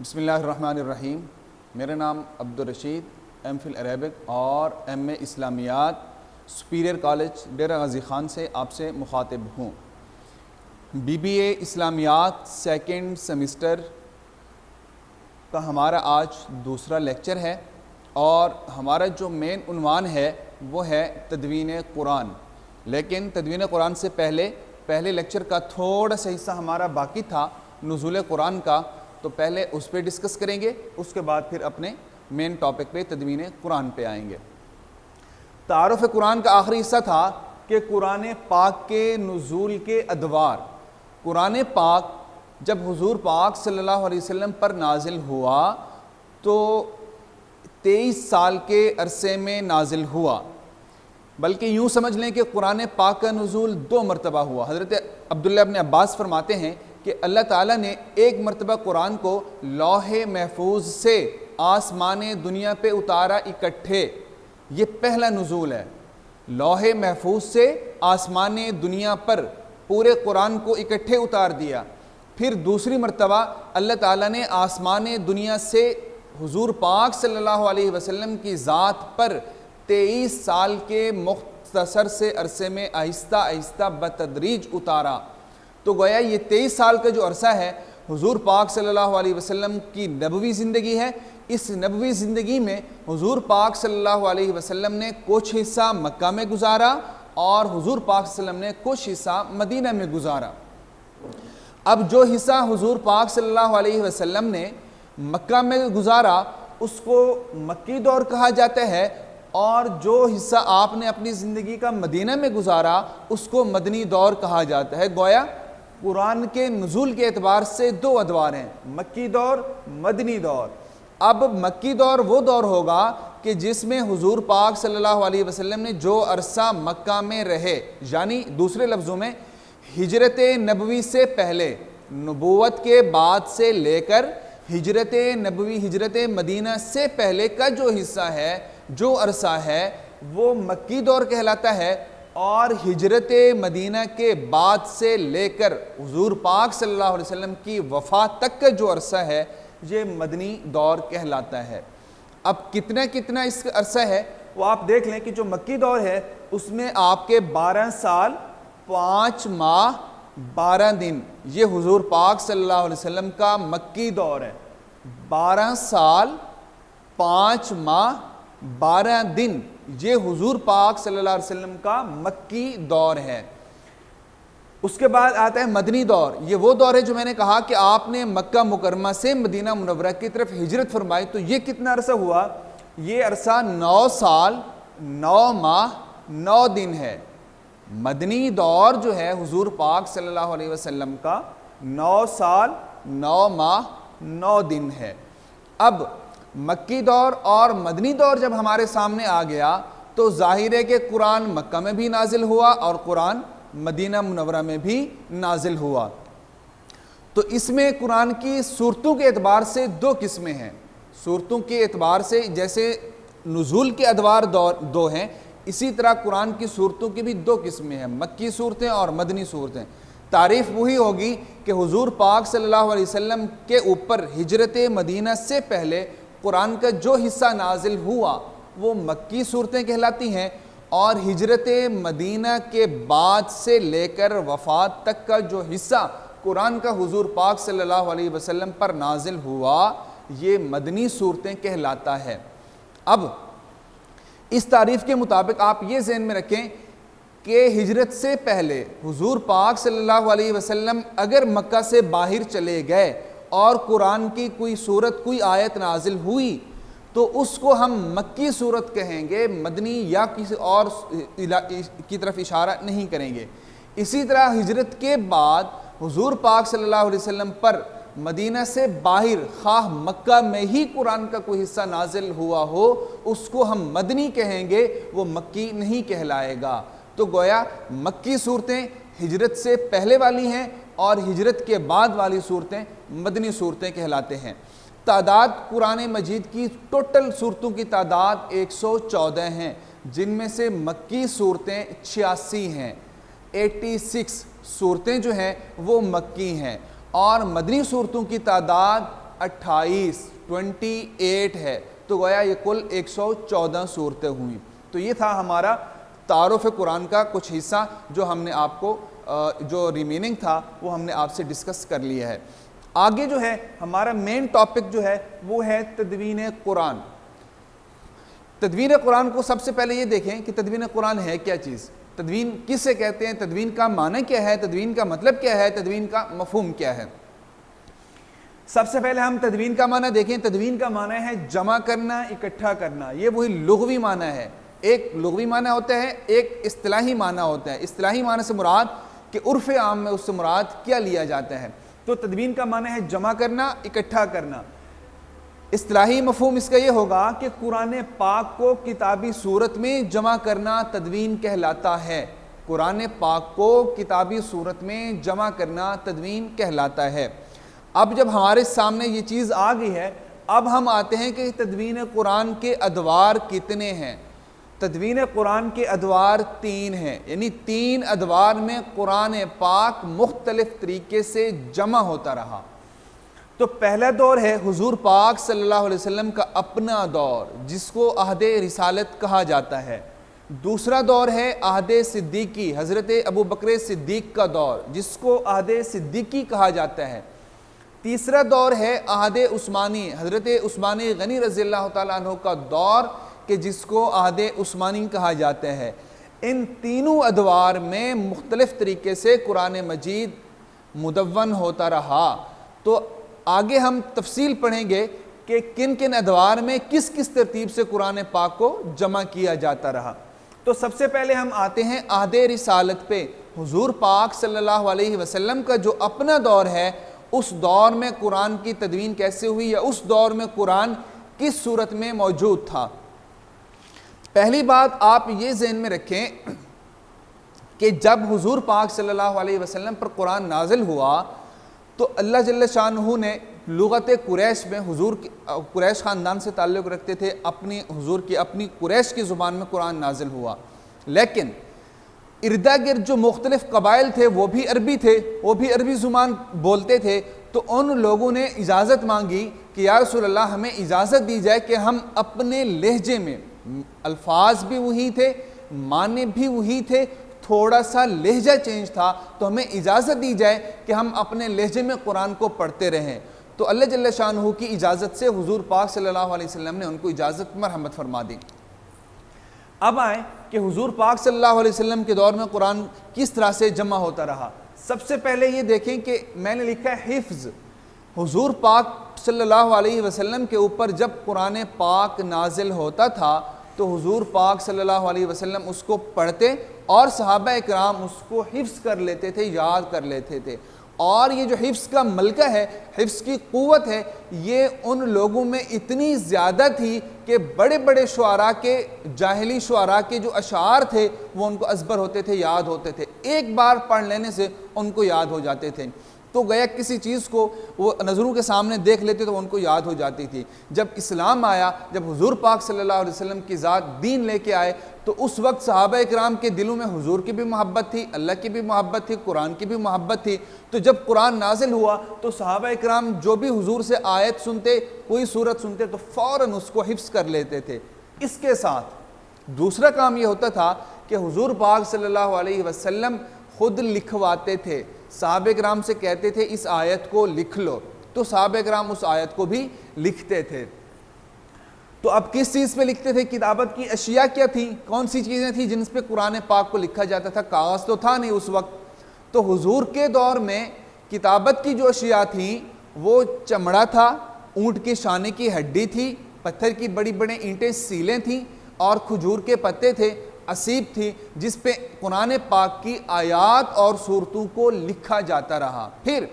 بسم اللہ الرحمن الرحیم۔ میرا نام عبدالرشید، ایم فل عربک اور ایم اے اسلامیات سپیریئر کالج ڈیرہ غازی خان سے آپ سے مخاطب ہوں۔ بی بی اے اسلامیات سیکنڈ سیمسٹر کا ہمارا آج دوسرا لیکچر ہے اور ہمارا جو مین عنوان ہے وہ ہے تدوین قرآن۔ لیکن تدوین قرآن سے پہلے لیکچر کا تھوڑا سا حصہ ہمارا باقی تھا نزول قرآن کا، تو پہلے اس پہ ڈسکس کریں گے، اس کے بعد پھر اپنے مین ٹاپک پہ تدوین قرآن پہ آئیں گے۔ تعارف قرآن کا آخری حصہ تھا کہ قرآن پاک کے نزول کے ادوار۔ قرآن پاک جب حضور پاک صلی اللہ علیہ وسلم پر نازل ہوا تو 23 سال کے عرصے میں نازل ہوا، بلکہ یوں سمجھ لیں کہ قرآن پاک کا نزول 2 مرتبہ ہوا۔ حضرت عبداللہ ابن عباس فرماتے ہیں کہ اللہ تعالیٰ نے ایک مرتبہ قرآن کو لوح محفوظ سے آسمان دنیا پہ اتارا اکٹھے، یہ پہلا نزول ہے۔ لوح محفوظ سے آسمان دنیا پر پورے قرآن کو اکٹھے اتار دیا۔ پھر دوسری مرتبہ اللہ تعالیٰ نے آسمان دنیا سے حضور پاک صلی اللہ علیہ وسلم کی ذات پر 23 سال کے مختصر سے عرصے میں آہستہ آہستہ بتدریج اتارا۔ تو گویا یہ 23 سال کا جو عرصہ ہے حضور پاک صلی اللہ علیہ وسلم کی نبوی زندگی ہے۔ اس نبوی زندگی میں حضور پاک صلی اللہ علیہ وسلم نے کچھ حصہ مکہ میں گزارا اور حضور پاک صلی اللہ علیہ وسلم نے کچھ حصہ مدینہ میں گزارا۔ اب جو حصہ حضور پاک صلی اللہ علیہ وسلم نے مکہ میں گزارا اس کو مکی دور کہا جاتا ہے، اور جو حصہ آپ نے اپنی زندگی کا مدینہ میں گزارا اس کو مدنی دور کہا جاتا ہے۔ گویا قرآن کے نزول کے اعتبار سے 2 ادوار ہیں، مکی دور، مدنی دور۔ اب مکی دور وہ دور ہوگا کہ جس میں حضور پاک صلی اللہ علیہ وسلم نے جو عرصہ مکہ میں رہے، یعنی دوسرے لفظوں میں ہجرت نبوی سے پہلے، نبوت کے بعد سے لے کر ہجرت نبوی، ہجرت مدینہ سے پہلے کا جو حصہ ہے، جو عرصہ ہے وہ مکی دور کہلاتا ہے، اور ہجرت مدینہ کے بعد سے لے کر حضور پاک صلی اللہ علیہ وسلم کی وفات تک کا جو عرصہ ہے یہ مدنی دور کہلاتا ہے۔ اب کتنا اس کا عرصہ ہے وہ آپ دیکھ لیں کہ جو مکی دور ہے اس میں آپ کے 12 سال 5 ماہ 12 دن یہ حضور پاک صلی اللہ علیہ وسلم کا مکی دور ہے۔ 12 سال 5 ماہ 12 دن یہ حضور پاک صلی اللہ علیہ وسلم کا مکی دور ہے۔ اس کے بعد آتا ہے مدنی دور۔ یہ وہ دور ہے جو میں نے کہا کہ آپ نے مکہ مکرمہ سے مدینہ منورہ کی طرف ہجرت فرمائی، تو یہ کتنا عرصہ ہوا؟ یہ عرصہ 9 سال 9 ماہ 9 دن ہے۔ مدنی دور جو ہے حضور پاک صلی اللہ علیہ وسلم کا 9 سال 9 ماہ 9 دن ہے۔ اب مکی دور اور مدنی دور جب ہمارے سامنے آ گیا تو ظاہر ہے کہ قرآن مکہ میں بھی نازل ہوا اور قرآن مدینہ منورہ میں بھی نازل ہوا۔ تو اس میں قرآن کی صورتوں کے اعتبار سے 2 قسمیں ہیں۔ صورتوں کے اعتبار سے جیسے نزول کے ادوار 2 ہیں، اسی طرح قرآن کی صورتوں کی بھی 2 قسمیں ہیں، مکی صورتیں اور مدنی صورتیں۔ تعریف وہی ہوگی کہ حضور پاک صلی اللہ علیہ وسلم کے اوپر ہجرت مدینہ سے پہلے قرآن کا جو حصہ نازل ہوا وہ مکی صورتیں کہلاتی ہیں، اور ہجرت مدینہ کے بعد سے لے کر وفات تک کا جو حصہ قرآن کا حضور پاک صلی اللہ علیہ وسلم پر نازل ہوا یہ مدنی صورتیں کہلاتا ہے۔ اب اس تعریف کے مطابق آپ یہ ذہن میں رکھیں کہ ہجرت سے پہلے حضور پاک صلی اللہ علیہ وسلم اگر مکہ سے باہر چلے گئے اور قرآن کی کوئی صورت کوئی آیت نازل ہوئی تو اس کو ہم مکی صورت کہیں گے، مدنی یا کسی اور کی طرف اشارہ نہیں کریں گے۔ اسی طرح ہجرت کے بعد حضور پاک صلی اللہ علیہ وسلم پر مدینہ سے باہر خواہ مکہ میں ہی قرآن کا کوئی حصہ نازل ہوا ہو اس کو ہم مدنی کہیں گے، وہ مکی نہیں کہلائے گا۔ تو گویا مکی صورتیں ہجرت سے پہلے والی ہیں اور ہجرت کے بعد والی صورتیں مدنی صورتیں کہلاتے ہیں۔ تعداد قرآن مجید کی ٹوٹل صورتوں کی تعداد 114 ہیں، جن میں سے مکی صورتیں 86 ہیں۔ 86 صورتیں جو ہیں وہ مکی ہیں، اور مدنی صورتوں کی تعداد 28 ہے، تو گویا یہ کل 114 صورتیں ہوئیں۔ تو یہ تھا ہمارا تعارف قرآن کا کچھ حصہ جو ہم نے آپ کو جو ریمیننگ تھا وہ ہم نے آپ سے ڈسکس کر لیا ہے۔ آگے جو ہے ہمارا مین ٹاپک جو ہے وہ ہے تدوین قرآن۔ تدوین قرآن کو سب سے پہلے یہ دیکھیں کہ تدوین قرآن ہے کیا چیز، تدوین کس سے کہتے ہیں، تدوین کا معنی کیا ہے، تدوین کا مطلب کیا ہے، تدوین کا مفہوم کیا ہے۔ سب سے پہلے ہم تدوین کا معنی دیکھیں۔ تدوین کا معنی ہے جمع کرنا، اکٹھا کرنا۔ یہ وہی لغوی معنی ہے، ایک لغوی معنی ہوتا ہے، ایک اصطلاحی معنی ہوتا ہے۔ اصطلاحی معنی سے مراد کہ عرف عام میں اس سے مراد کیا لیا جاتا ہے۔ تو تدوین کا معنی ہے جمع کرنا، اکٹھا کرنا۔ اصطلاحی مفہوم اس کا یہ ہوگا کہ قرآن پاک کو کتابی صورت میں جمع کرنا تدوین کہلاتا ہے۔ قرآن پاک کو کتابی صورت میں جمع کرنا تدوین کہلاتا ہے۔ اب جب ہمارے سامنے یہ چیز آ گئی ہے، اب ہم آتے ہیں کہ تدوین قرآن کے ادوار کتنے ہیں۔ تدوین قرآن کے ادوار 3 ہیں، یعنی 3 ادوار میں قرآن پاک مختلف طریقے سے جمع ہوتا رہا۔ تو پہلا دور ہے حضور پاک صلی اللہ علیہ وسلم کا اپنا دور، جس کو عہد رسالت کہا جاتا ہے۔ دوسرا دور ہے عہد صدیقی، حضرت ابو بکر صدیق کا دور، جس کو عہد صدیقی کہا جاتا ہے۔ تیسرا دور ہے عہد عثمانی، حضرت عثمان غنی رضی اللہ تعالیٰ عنہ کا دور، کہ جس کو عہد عثمانی کہا جاتا ہے۔ ان تینوں ادوار میں مختلف طریقے سے قرآن مجید مدون ہوتا رہا۔ تو آگے ہم تفصیل پڑھیں گے کہ کن کن ادوار میں کس کس ترتیب سے قرآن پاک کو جمع کیا جاتا رہا۔ تو سب سے پہلے ہم آتے ہیں عہد رسالت پہ۔ حضور پاک صلی اللہ علیہ وسلم کا جو اپنا دور ہے، اس دور میں قرآن کی تدوین کیسے ہوئی، یا اس دور میں قرآن کس صورت میں موجود تھا۔ پہلی بات آپ یہ ذہن میں رکھیں کہ جب حضور پاک صلی اللہ علیہ وسلم پر قرآن نازل ہوا تو اللہ جل شانہ نے لغت قریش میں، حضور قریش خاندان سے تعلق رکھتے تھے، حضور کی اپنی قریش کی زبان میں قرآن نازل ہوا، لیکن اردا گرد جو مختلف قبائل تھے وہ بھی عربی تھے، وہ بھی عربی زبان بولتے تھے۔ تو ان لوگوں نے اجازت مانگی کہ یا رسول اللہ ہمیں اجازت دی جائے کہ ہم اپنے لہجے میں، الفاظ بھی وہی تھے، معنی بھی وہی تھے، تھوڑا سا لہجہ چینج تھا، تو ہمیں اجازت دی جائے کہ ہم اپنے لہجے میں قرآن کو پڑھتے رہیں۔ تو اللہ جل شانہ کی اجازت سے حضور پاک صلی اللہ علیہ وسلم نے ان کو اجازت مرحمت فرما دی۔ اب آئیں کہ حضور پاک صلی اللہ علیہ وسلم کے دور میں قرآن کس طرح سے جمع ہوتا رہا۔ سب سے پہلے یہ دیکھیں کہ میں نے لکھا ہے حفظ۔ حضور پاک صلی اللہ علیہ وسلم کے اوپر جب قرآن پاک نازل ہوتا تھا تو حضور پاک صلی اللہ علیہ وسلم اس کو پڑھتے اور صحابہ اکرام اس کو حفظ کر لیتے تھے، یاد کر لیتے تھے۔ اور یہ جو حفظ کا ملکہ ہے، حفظ کی قوت ہے، یہ ان لوگوں میں اتنی زیادہ تھی کہ بڑے بڑے شعراء کے، جاہلی شعراء کے جو اشعار تھے وہ ان کو ازبر ہوتے تھے، یاد ہوتے تھے، ایک بار پڑھ لینے سے ان کو یاد ہو جاتے تھے۔ تو گیا کسی چیز کو وہ نظروں کے سامنے دیکھ لیتے تو ان کو یاد ہو جاتی تھی۔ جب اسلام آیا، جب حضور پاک صلی اللہ علیہ وسلم کی ذات دین لے کے آئے، تو اس وقت صحابہ اکرام کے دلوں میں حضور کی بھی محبت تھی، اللہ کی بھی محبت تھی، قرآن کی بھی محبت تھی۔ تو جب قرآن نازل ہوا تو صحابہ اکرام جو بھی حضور سے آیت سنتے، کوئی سورت سنتے تو فوراً اس کو حفظ کر لیتے تھے۔ اس کے ساتھ دوسرا کام یہ ہوتا تھا کہ حضور پاک صلی اللہ علیہ وسلم خود لکھواتے تھے، صحابہ اکرام سے کہتے تھے اس آیت کو لکھ لو، تو صحابہ اکرام اس آیت کو بھی لکھتے تھے۔ تو اب کس چیز پہ لکھتے تھے؟ کتابت کی اشیاء کیا تھیں؟ کون سی چیزیں تھیں جن پہ قرآن پاک کو لکھا جاتا تھا؟ کاغذ تو تھا نہیں اس وقت۔ تو حضور کے دور میں کتابت کی جو اشیاء تھیں وہ چمڑا تھا، اونٹ کے شانے کی ہڈی تھی، پتھر کی بڑی بڑے اینٹیں سیلیں تھیں، اور کھجور کے پتے تھے، اسیب تھی، جس پہ قرآن پاک کی آیات اور صورتوں کو لکھا جاتا رہا۔ پھر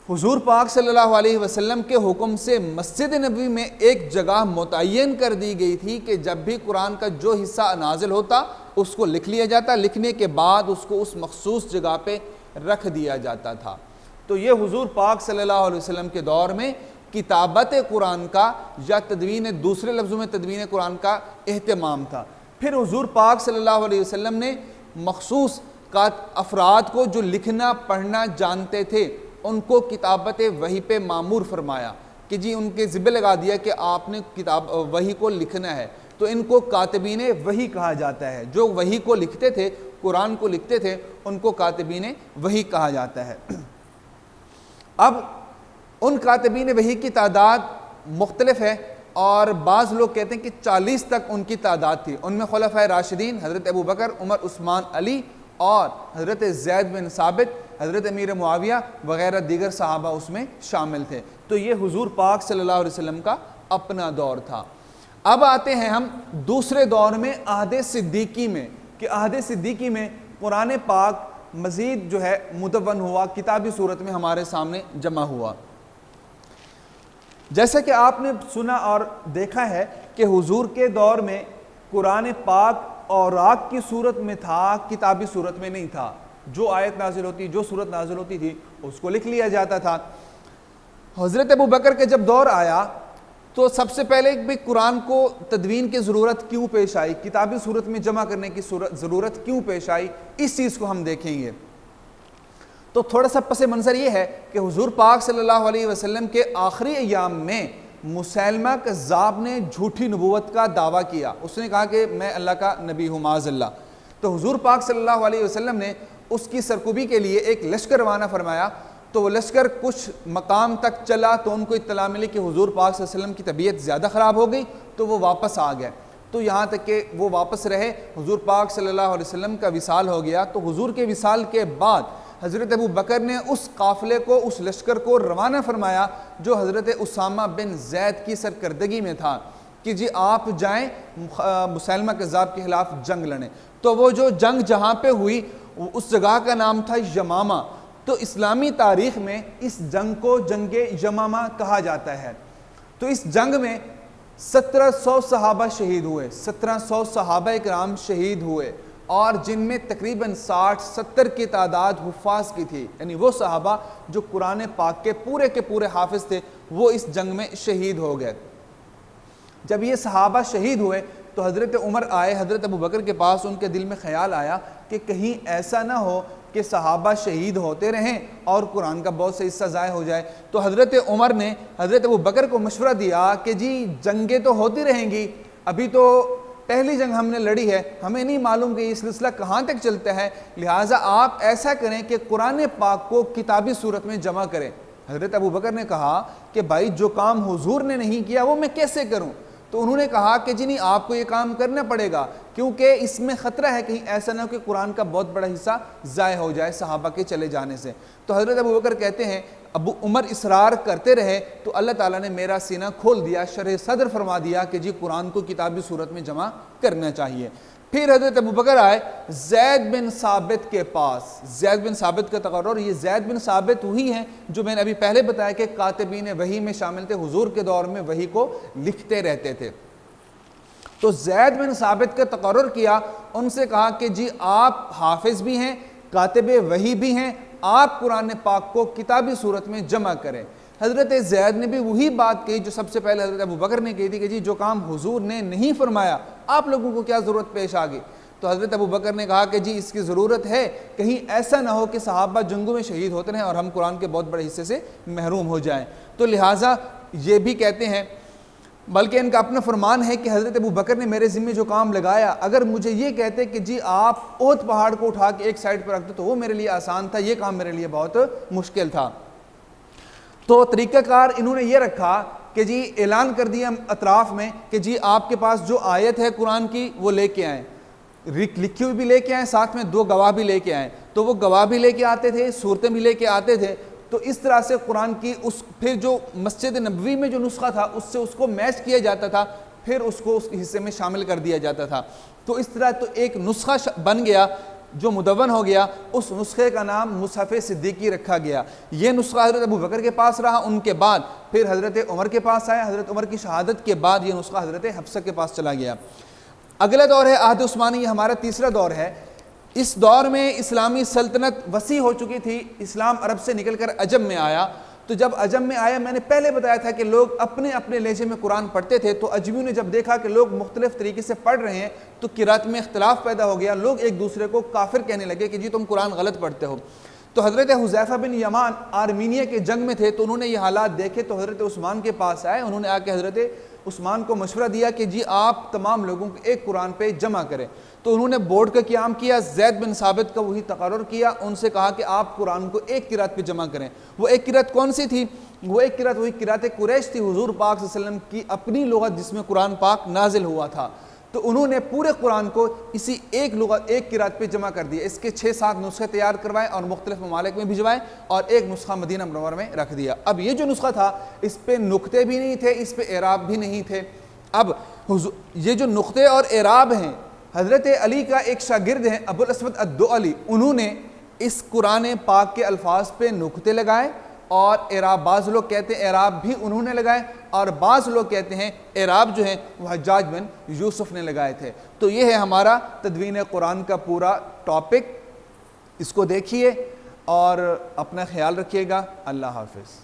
حضور پاک صلی اللہ علیہ وسلم کے حکم سے مسجد نبوی میں ایک جگہ متعین کر دی گئی تھی کہ جب بھی قرآن کا جو حصہ نازل ہوتا اس کو لکھ لیا جاتا، لکھنے کے بعد اس کو اس مخصوص جگہ پہ رکھ دیا جاتا تھا۔ تو یہ حضور پاک صلی اللہ علیہ وسلم کے دور میں کتابت قرآن کا، یا تدوین، دوسرے لفظوں میں تدوین قرآن کا اہتمام تھا۔ پھر حضور پاک صلی اللہ علیہ وسلم نے مخصوص افراد کو جو لکھنا پڑھنا جانتے تھے ان کو کتابت وحی پہ مامور فرمایا کہ جی ان کے ذمہ لگا دیا کہ آپ نے کتاب وحی کو لکھنا ہے، تو ان کو کاتبین وحی کہا جاتا ہے۔ جو وحی کو لکھتے تھے، قرآن کو لکھتے تھے، ان کو کاتبین وحی کہا جاتا ہے۔ اب ان کاتبین وحی کی تعداد مختلف ہے، اور بعض لوگ کہتے ہیں کہ 40 تک ان کی تعداد تھی۔ ان میں خلفائے راشدین حضرت ابو بکر، عمر، عثمان، علی اور حضرت زید بن ثابت، حضرت امیر معاویہ وغیرہ دیگر صحابہ اس میں شامل تھے۔ تو یہ حضور پاک صلی اللہ علیہ وسلم کا اپنا دور تھا۔ اب آتے ہیں ہم دوسرے دور میں، عہد صدیقی میں، کہ عہد صدیقی میں قرآن پاک مزید جو ہے مدون ہوا، کتابی صورت میں ہمارے سامنے جمع ہوا۔ جیسا کہ آپ نے سنا اور دیکھا ہے کہ حضور کے دور میں قرآن پاک اوراق کی صورت میں تھا، کتابی صورت میں نہیں تھا۔ جو آیت نازل ہوتی، جو صورت نازل ہوتی تھی، اس کو لکھ لیا جاتا تھا۔ حضرت ابو بکر کے جب دور آیا تو سب سے پہلے بھی قرآن کو تدوین کی ضرورت کیوں پیش آئی، کتابی صورت میں جمع کرنے کی ضرورت کیوں پیش آئی، اس چیز کو ہم دیکھیں گے۔ تو تھوڑا سا پس منظر یہ ہے کہ حضور پاک صلی اللہ علیہ وسلم کے آخری ایام میں مسیلمہ کذاب نے جھوٹی نبوت کا دعویٰ کیا۔ اس نے کہا کہ میں اللہ کا نبی ہوں معاذ اللہ۔ تو حضور پاک صلی اللہ علیہ وسلم نے اس کی سرکوبی کے لیے ایک لشکر روانہ فرمایا۔ تو وہ لشکر کچھ مقام تک چلا تو ان کو اطلاع ملی کہ حضور پاک صلی اللہ علیہ وسلم کی طبیعت زیادہ خراب ہو گئی، تو وہ واپس آ گئے۔ تو یہاں تک کہ وہ واپس رہے، حضور پاک صلی اللہ علیہ وسلم کا وصال ہو گیا۔ تو حضور کے وصال کے بعد حضرت ابو بکر نے اس قافلے کو، اس لشکر کو روانہ فرمایا جو حضرت اسامہ بن زید کی سرکردگی میں تھا کہ جی آپ جائیں مسیلمہ کذاب کے خلاف جنگ لڑیں۔ تو وہ جو جنگ جہاں پہ ہوئی اس جگہ کا نام تھا یمامہ۔ تو اسلامی تاریخ میں اس جنگ کو جنگ یمامہ کہا جاتا ہے۔ تو اس جنگ میں 1700 صحابہ شہید ہوئے، 1700 صحابہ اکرام شہید ہوئے، اور جن میں تقریباً 60-70 کی تعداد حفاظ کی تھی، یعنی وہ صحابہ جو قرآن پاک کے پورے حافظ تھے، وہ اس جنگ میں شہید ہو گئے۔ جب یہ صحابہ شہید ہوئے تو حضرت عمر آئے حضرت ابو بکر کے پاس، ان کے دل میں خیال آیا کہ کہیں ایسا نہ ہو کہ صحابہ شہید ہوتے رہیں اور قرآن کا بہت سے حصہ ضائع ہو جائے۔ تو حضرت عمر نے حضرت ابو بکر کو مشورہ دیا کہ جی جنگیں تو ہوتی رہیں گی، ابھی تو پہلی جنگ ہم نے لڑی ہے، ہمیں نہیں معلوم کہ یہ سلسلہ کہاں تک چلتا ہے، لہٰذا آپ ایسا کریں کہ قرآن پاک کو کتابی صورت میں جمع کریں۔ حضرت ابو بکر نے کہا کہ بھائی جو کام حضور نے نہیں کیا وہ میں کیسے کروں؟ تو انہوں نے کہا کہ جی نہیں، آپ کو یہ کام کرنا پڑے گا، کیونکہ اس میں خطرہ ہے کہیں ایسا نہ ہو کہ قرآن کا بہت بڑا حصہ ضائع ہو جائے صحابہ کے چلے جانے سے۔ تو حضرت ابو بکر کہتے ہیں ابو عمر اصرار کرتے رہے تو اللہ تعالیٰ نے میرا سینہ کھول دیا، شرح صدر فرما دیا کہ جی قرآن کو کتابی صورت میں جمع کرنا چاہیے۔ پھر حضرت ابو بکر آئے زید بن ثابت کے پاس، زید بن ثابت کا تقرر، یہ زید بن ثابت وہی ہیں جو میں نے ابھی پہلے بتایا کہ کاتبین وحی میں شامل تھے، حضور کے دور میں وحی کو لکھتے رہتے تھے۔ تو زید بن ثابت کا تقرر کیا، ان سے کہا کہ جی آپ حافظ بھی ہیں، کاتب وحی بھی ہیں، آپ قرآن پاک کو کتابی صورت میں جمع کریں۔ حضرت زید نے بھی وہی بات کہی جو سب سے پہلے حضرت ابو بکر نے کہی تھی کہ جی جو کام حضور نے نہیں فرمایا آپ لوگوں کو کیا ضرورت پیش آ گئی؟ تو حضرت ابو بکر نے کہا کہ جی اس کی ضرورت ہے، کہیں ایسا نہ ہو کہ صحابہ جنگوں میں شہید ہوتے ہیں اور ہم قرآن کے بہت بڑے حصے سے محروم ہو جائیں۔ تو لہٰذا یہ بھی کہتے ہیں، بلکہ ان کا اپنا فرمان ہے کہ حضرت ابو بکر نے میرے ذمہ جو کام لگایا، اگر مجھے یہ کہتے کہ جی آپ احد پہاڑ کو اٹھا کے ایک سائڈ پر رکھ دو تو وہ میرے لیے آسان تھا، یہ کام میرے لیے بہت مشکل تھا۔ تو طریقہ کار انہوں نے یہ رکھا کہ جی اعلان کر دیا اطراف میں کہ جی آپ کے پاس جو آیت ہے قرآن کی وہ لے کے آئیں، لکھی ہوئی بھی لے کے آئیں، ساتھ میں 2 گواہ بھی لے کے آئیں۔ تو وہ گواہ بھی لے کے آتے تھے، صورتیں بھی لے کے آتے تھے۔ تو اس طرح سے قرآن کی پھر جو مسجد نبوی میں جو نسخہ تھا اس سے اس کو میچ کیا جاتا تھا، پھر اس کو اس حصے میں شامل کر دیا جاتا تھا۔ تو اس طرح تو ایک نسخہ بن گیا جو مدون ہو گیا، اس نسخے کا نام مصحف صدیقی رکھا گیا۔ یہ نسخہ حضرت ابو بکر کے پاس رہا، ان کے بعد پھر حضرت عمر کے پاس آیا، حضرت عمر کی شہادت کے بعد یہ نسخہ حضرت حفصہ کے پاس چلا گیا۔ اگلا دور ہے عہد عثمانی، یہ ہمارا تیسرا دور ہے۔ اس دور میں اسلامی سلطنت وسیع ہو چکی تھی، اسلام عرب سے نکل کر عجم میں آیا۔ تو جب عجم میں آیا، میں نے پہلے بتایا تھا کہ لوگ اپنے اپنے لہجے میں قرآن پڑھتے تھے، تو عجمیوں نے جب دیکھا کہ لوگ مختلف طریقے سے پڑھ رہے ہیں تو قرات میں اختلاف پیدا ہو گیا، لوگ ایک دوسرے کو کافر کہنے لگے کہ جی تم قرآن غلط پڑھتے ہو۔ تو حضرت حذیفہ بن یمان آرمینیہ کے جنگ میں تھے، تو انہوں نے یہ حالات دیکھے تو حضرت عثمان کے پاس آئے، انہوں نے آ کے حضرت عثمان کو مشورہ دیا کہ جی آپ تمام لوگوں کو ایک قرآن پہ جمع کریں۔ تو انہوں نے بورڈ کا قیام کیا، زید بن ثابت کا وہی تقرر کیا، ان سے کہا کہ آپ قرآن کو ایک قرات پہ جمع کریں۔ وہ ایک قرات کون سی تھی؟ وہ ایک قرات وہی قرات قریش تھی، حضور پاک صلی اللہ علیہ وسلم کی اپنی لغت جس میں قرآن پاک نازل ہوا تھا۔ تو انہوں نے پورے قرآن کو اسی ایک لغت ایک قرات پہ جمع کر دیا، اس کے 6-7 نسخے تیار کروائے اور مختلف ممالک میں بھجوائے، اور ایک نسخہ مدینہ منورہ میں رکھ دیا۔ اب یہ جو نسخہ تھا اس پہ نقطے بھی نہیں تھے، اس پہ اعراب بھی نہیں تھے۔ اب یہ جو نقطے اور اعراب ہیں، حضرت علی کا ایک شاگرد ہیں ابو الاسود الدؤلی، انہوں نے اس قرآن پاک کے الفاظ پہ نقطے لگائے اور اعراب، بعض لوگ کہتے ہیں اعراب بھی انہوں نے لگائے، اور بعض لوگ کہتے ہیں اعراب جو ہیں وہ حجاج بن یوسف نے لگائے تھے۔ تو یہ ہے ہمارا تدوین قرآن کا پورا ٹاپک، اس کو دیکھیے اور اپنا خیال رکھیے گا۔ اللہ حافظ۔